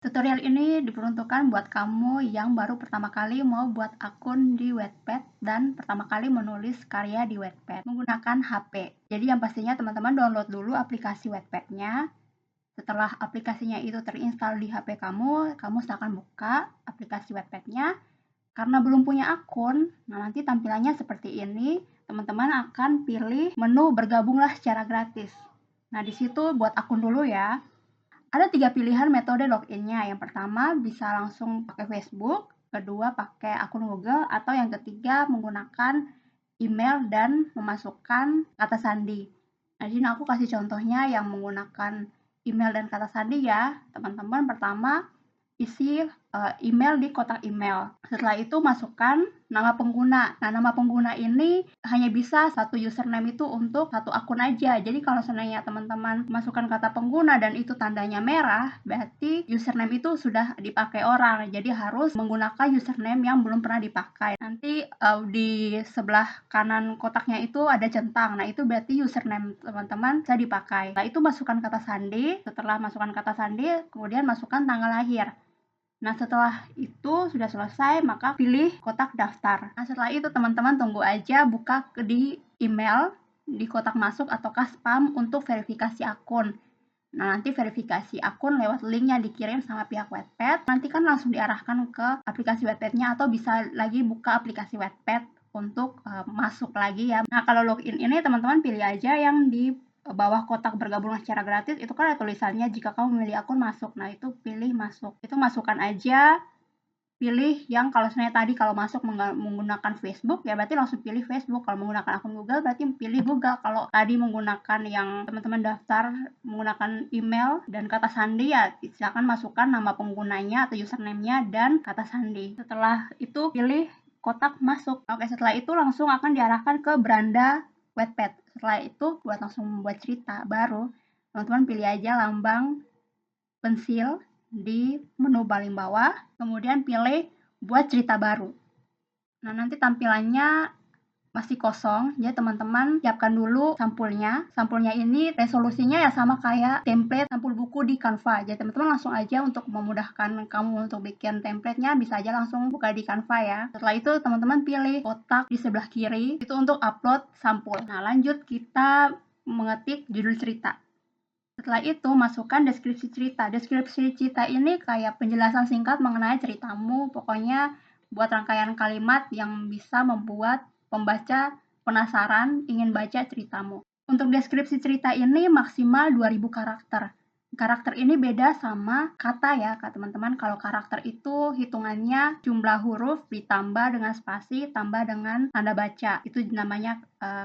Tutorial ini diperuntukkan buat kamu yang baru pertama kali mau buat akun di Wattpad dan pertama kali menulis karya di Wattpad menggunakan HP. Jadi yang pastinya teman-teman download dulu aplikasi Wattpad-nya. Setelah aplikasinya itu terinstal di HP kamu silakan buka aplikasi Wattpad-nya. Karena belum punya akun, nah nanti tampilannya seperti ini. Teman-teman akan pilih menu bergabunglah secara gratis. Nah, di situ buat akun dulu ya. Ada 3 pilihan metode login-nya. Yang pertama bisa langsung pakai Facebook, kedua pakai akun Google, atau yang ketiga menggunakan email dan memasukkan kata sandi. Nah, di sini aku kasih contohnya yang menggunakan email dan kata sandi ya. Teman-teman pertama isi email di kotak email. Setelah itu masukkan nama pengguna. Nah, nama pengguna ini hanya bisa satu username itu untuk satu akun aja. Jadi kalau seandainya teman-teman masukkan kata pengguna dan itu tandanya merah, berarti username itu sudah dipakai orang. Jadi harus menggunakan username yang belum pernah dipakai. Nanti di sebelah kanan kotaknya itu ada centang. Nah, itu berarti username teman-teman bisa dipakai. Nah, itu masukkan kata sandi. Setelah masukkan kata sandi, kemudian masukkan tanggal lahir. Nah, setelah itu sudah selesai, maka pilih kotak daftar. Nah, setelah itu teman-teman tunggu aja buka di email, di kotak masuk ataukah spam untuk verifikasi akun. Nah, nanti verifikasi akun lewat link yang dikirim sama pihak Wattpad. Nanti kan langsung diarahkan ke aplikasi Wattpad-nya atau bisa lagi buka aplikasi Wattpad untuk masuk lagi ya. Nah, kalau login ini teman-teman pilih aja yang di bawah kotak bergabung secara gratis itu kan ada tulisannya jika kamu memilih akun masuk. Nah, itu pilih masuk. Itu masukkan aja. Pilih yang kalau sebenarnya tadi kalau masuk menggunakan Facebook ya berarti langsung pilih Facebook. Kalau menggunakan akun Google berarti pilih Google. Kalau tadi menggunakan yang teman-teman daftar menggunakan email dan kata sandi ya silakan masukkan nama penggunanya atau username-nya dan kata sandi. Setelah itu pilih kotak masuk. Oke, setelah itu langsung akan diarahkan ke beranda Wattpad. Setelah itu buat langsung membuat cerita baru, teman-teman pilih aja lambang pensil di menu paling bawah, kemudian pilih buat cerita baru. Nah, nanti tampilannya masih kosong, jadi teman-teman siapkan dulu sampulnya. Sampulnya ini resolusinya ya sama kayak template sampul buku di Canva. Jadi teman-teman langsung aja untuk memudahkan kamu untuk bikin template-nya bisa aja langsung buka di Canva ya. Setelah itu teman-teman pilih kotak di sebelah kiri itu untuk upload sampul. Nah, lanjut kita mengetik judul cerita. Setelah itu, masukkan deskripsi cerita. Deskripsi cerita ini kayak penjelasan singkat mengenai ceritamu. Pokoknya buat rangkaian kalimat yang bisa membuat pembaca penasaran ingin baca ceritamu. Untuk deskripsi cerita ini maksimal 2000 karakter. Karakter ini beda sama kata ya, Kak teman-teman. Kalau karakter itu hitungannya jumlah huruf ditambah dengan spasi, tambah dengan tanda baca. Itu namanya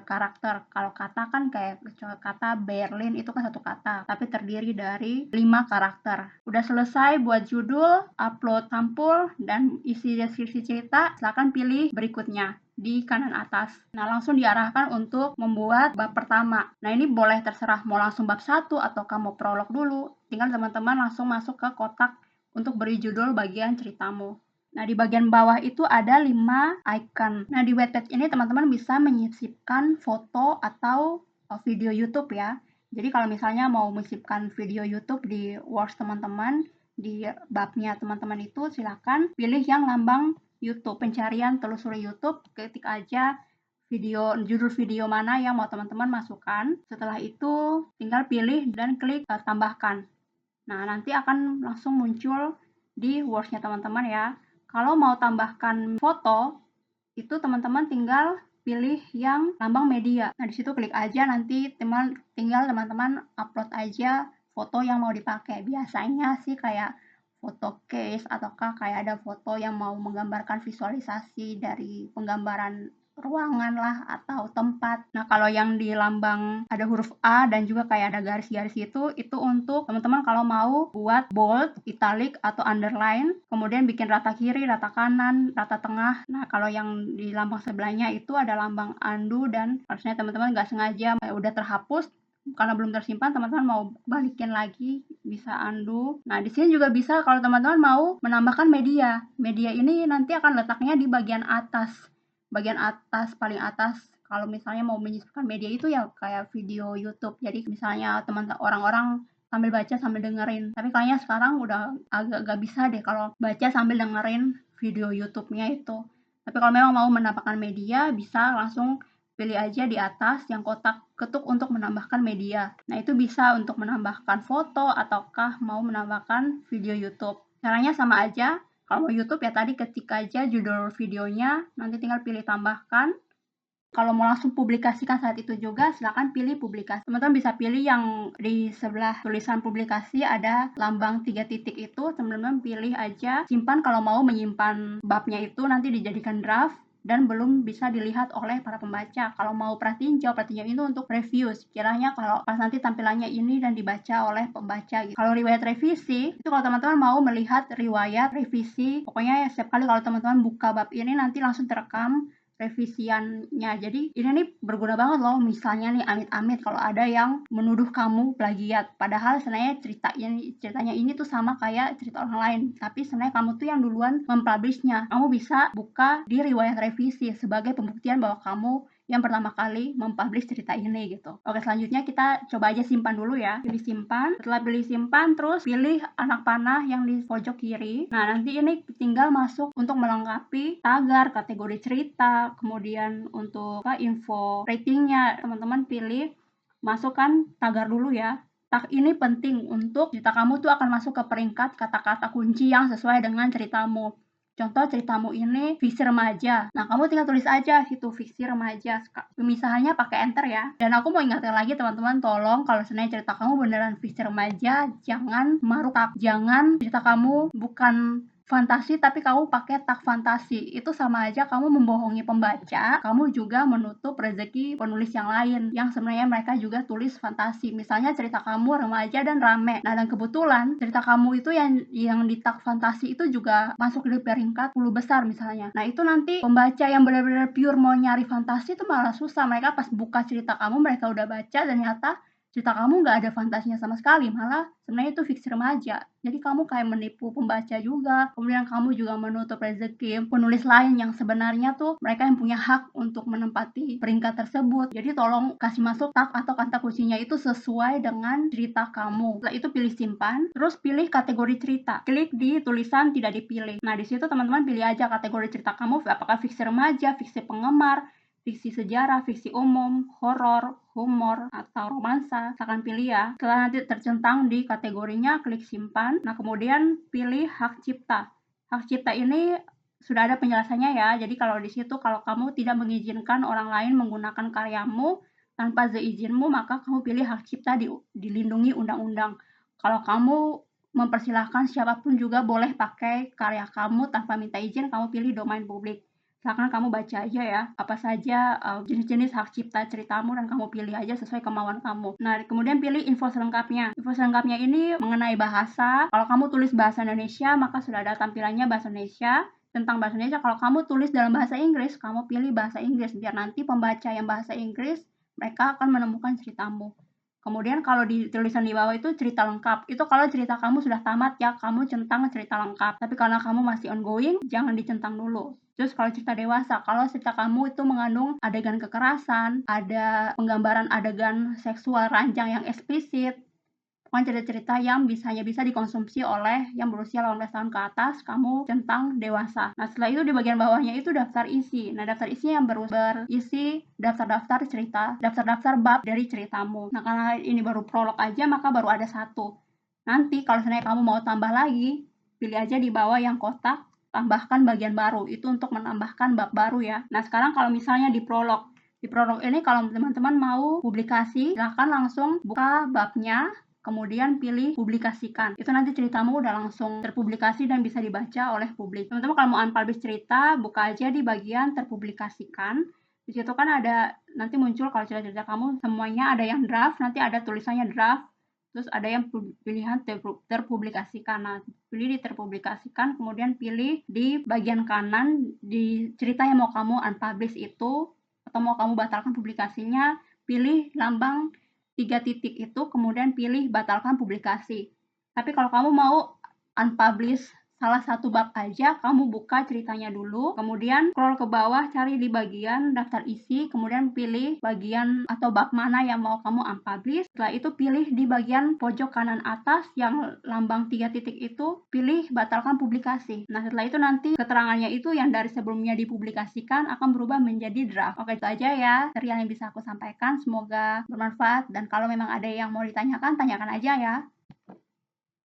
karakter. Kalau kata kan kayak kata Berlin itu kan satu kata, tapi terdiri dari 5 karakter. Udah selesai buat judul, upload sampul, dan isi deskripsi cerita, silakan pilih berikutnya di kanan atas. Nah, langsung diarahkan untuk membuat bab pertama. Nah, ini boleh terserah mau langsung bab 1 atau kamu prolog dulu. Tinggal teman-teman langsung masuk ke kotak untuk beri judul bagian ceritamu. Nah, di bagian bawah itu ada 5 icon. Nah, di Wattpad ini teman-teman bisa menyisipkan foto atau video YouTube ya. Jadi kalau misalnya mau menyisipkan video YouTube di Works teman-teman, di babnya teman-teman itu silakan pilih yang lambang YouTube, pencarian telusuri YouTube, ketik aja judul video mana yang mau teman-teman masukkan. Setelah itu tinggal pilih dan klik tambahkan. Nah, nanti akan langsung muncul di Words-nya teman-teman ya. Kalau mau tambahkan foto, itu teman-teman tinggal pilih yang lambang media. Nah, di situ klik aja nanti tinggal teman-teman upload aja foto yang mau dipakai. Biasanya sih kayak foto case ataukah kayak ada foto yang mau menggambarkan visualisasi dari penggambaran ruangan lah atau tempat. Nah, kalau yang di lambang ada huruf A dan juga kayak ada garis-garis itu untuk teman-teman kalau mau buat bold, italic atau underline, kemudian bikin rata kiri, rata kanan, rata tengah. Nah, kalau yang di lambang sebelahnya itu ada lambang undo dan harusnya teman-teman nggak sengaja udah terhapus karena belum tersimpan, teman-teman mau balikin lagi bisa undo. Nah, di sini juga bisa kalau teman-teman mau menambahkan media. Media ini nanti akan letaknya di bagian atas. Bagian atas, paling atas. Kalau misalnya mau menyisipkan media itu ya kayak video YouTube. Jadi misalnya orang-orang sambil baca sambil dengerin. Tapi kayaknya sekarang udah agak gak bisa deh kalau baca sambil dengerin video YouTube-nya itu. Tapi kalau memang mau menambahkan media, bisa langsung pilih aja di atas yang kotak ketuk untuk menambahkan media. Nah, itu bisa untuk menambahkan foto ataukah mau menambahkan video YouTube. Caranya sama aja. Kalau mau YouTube ya tadi ketik aja judul videonya, nanti tinggal pilih tambahkan. Kalau mau langsung publikasikan saat itu juga, silakan pilih publikasi. Teman-teman bisa pilih yang di sebelah tulisan publikasi ada lambang 3 titik itu, teman-teman pilih aja simpan kalau mau menyimpan babnya itu nanti dijadikan draft dan belum bisa dilihat oleh para pembaca. Kalau mau perhatiin itu untuk review. Sekiranya kalau pas nanti tampilannya ini dan dibaca oleh pembaca gitu. Kalau riwayat revisi, itu kalau teman-teman mau melihat riwayat revisi, pokoknya setiap kali kalau teman-teman buka bab ini nanti langsung terekam revisiannya. Jadi ini nih berguna banget loh. Misalnya nih amit-amit kalau ada yang menuduh kamu plagiat, padahal sebenarnya ceritanya ini tuh sama kayak cerita orang lain, tapi sebenarnya kamu tuh yang duluan mempublishnya. Kamu bisa buka di riwayat revisi sebagai pembuktian bahwa kamu yang pertama kali mempublish cerita ini gitu. Oke, selanjutnya kita coba aja simpan dulu ya. Pilih simpan. Setelah pilih simpan, terus pilih anak panah yang di pojok kiri. Nah, nanti ini tinggal masuk untuk melengkapi tagar, kategori cerita, kemudian untuk info ratingnya. Teman-teman pilih masukkan tagar dulu ya. Tag ini penting untuk cerita kamu tuh akan masuk ke peringkat kata-kata kunci yang sesuai dengan ceritamu. Contoh ceritamu ini fiksi remaja. Nah, kamu tinggal tulis aja situ fiksi remaja. Pemisahannya pakai enter ya. Dan aku mau ingatkan lagi teman-teman, tolong kalau sebenarnya cerita kamu beneran fiksi remaja, jangan markup. Jangan cerita kamu bukan fantasi tapi kamu pakai tag fantasi. Itu sama aja kamu membohongi pembaca, kamu juga menutup rezeki penulis yang lain yang sebenarnya mereka juga tulis fantasi. Misalnya cerita kamu remaja dan rame. Nah, dan kebetulan cerita kamu itu yang di tag fantasi itu juga masuk di peringkat 10 besar misalnya. Nah, itu nanti pembaca yang benar-benar pure mau nyari fantasi itu malah susah. Mereka pas buka cerita kamu mereka udah baca dan ternyata cerita kamu nggak ada fantasinya sama sekali, malah sebenarnya itu fiksi remaja. Jadi kamu kayak menipu pembaca juga, kemudian kamu juga menutup rezeki penulis lain yang sebenarnya tuh mereka yang punya hak untuk menempati peringkat tersebut. Jadi tolong kasih masuk tag atau kata kuncinya itu sesuai dengan cerita kamu. Setelah itu pilih simpan, terus pilih kategori cerita. Klik di tulisan tidak dipilih. Nah, di situ teman-teman pilih aja kategori cerita kamu, apakah fiksi remaja, fiksi penggemar, fiksi sejarah, fiksi umum, horor, humor, atau romansa. Silahkan pilih ya. Setelah nanti tercentang di kategorinya, klik simpan. Nah, kemudian pilih hak cipta. Hak cipta ini sudah ada penjelasannya ya. Jadi kalau di situ kalau kamu tidak mengizinkan orang lain menggunakan karyamu tanpa seizinmu, maka kamu pilih hak cipta dilindungi undang-undang. Kalau kamu mempersilahkan siapapun juga boleh pakai karya kamu tanpa minta izin, kamu pilih domain publik. Silakan kamu baca aja ya, apa saja jenis-jenis hak cipta ceritamu dan kamu pilih aja sesuai kemauan kamu. Nah, kemudian pilih info selengkapnya. Info selengkapnya ini mengenai bahasa. Kalau kamu tulis bahasa Indonesia, maka sudah ada tampilannya bahasa Indonesia. Tentang bahasa Indonesia, kalau kamu tulis dalam bahasa Inggris, kamu pilih bahasa Inggris. Biar nanti pembaca yang bahasa Inggris, mereka akan menemukan ceritamu. Kemudian kalau di tulisan di bawah itu cerita lengkap. Itu kalau cerita kamu sudah tamat ya, kamu centang cerita lengkap. Tapi karena kamu masih ongoing, jangan dicentang dulu. Terus kalau cerita dewasa, kalau cerita kamu itu mengandung adegan kekerasan, ada penggambaran adegan seksual ranjang yang eksplisit, pokoknya cerita-cerita yang hanya bisa dikonsumsi oleh yang berusia 18 tahun ke atas, kamu centang dewasa. Nah, setelah itu di bagian bawahnya itu daftar isi. Nah, daftar isinya yang berisi daftar-daftar cerita, daftar-daftar bab dari ceritamu. Nah, karena ini baru prolog aja, maka baru ada 1. Nanti kalau sebenarnya kamu mau tambah lagi, pilih aja di bawah yang kotak, tambahkan bagian baru. Itu untuk menambahkan bab baru ya. Nah, sekarang kalau misalnya di prolog ini kalau teman-teman mau publikasi, silahkan langsung buka babnya, kemudian pilih publikasikan. Itu nanti ceritamu udah langsung terpublikasi dan bisa dibaca oleh publik. Teman-teman kalau mau unpublish cerita, buka aja di bagian terpublikasikan. Di situ kan ada nanti muncul kalau cerita-cerita kamu semuanya ada yang draft, nanti ada tulisannya draft. Terus ada yang pilihan terpublikasikan. Nah, pilih di terpublikasikan, kemudian pilih di bagian kanan di cerita yang mau kamu unpublish itu atau mau kamu batalkan publikasinya, pilih lambang 3 titik itu, kemudian pilih batalkan publikasi. Tapi kalau kamu mau unpublish salah satu bab aja, kamu buka ceritanya dulu, kemudian scroll ke bawah, cari di bagian daftar isi, kemudian pilih bagian atau bab mana yang mau kamu unpublish. Setelah itu pilih di bagian pojok kanan atas yang lambang 3 titik itu, pilih batalkan publikasi. Nah, setelah itu nanti keterangannya itu yang dari sebelumnya dipublikasikan akan berubah menjadi draft. Oke, itu aja ya tutorial yang bisa aku sampaikan. Semoga bermanfaat, dan kalau memang ada yang mau ditanyakan, tanyakan aja ya.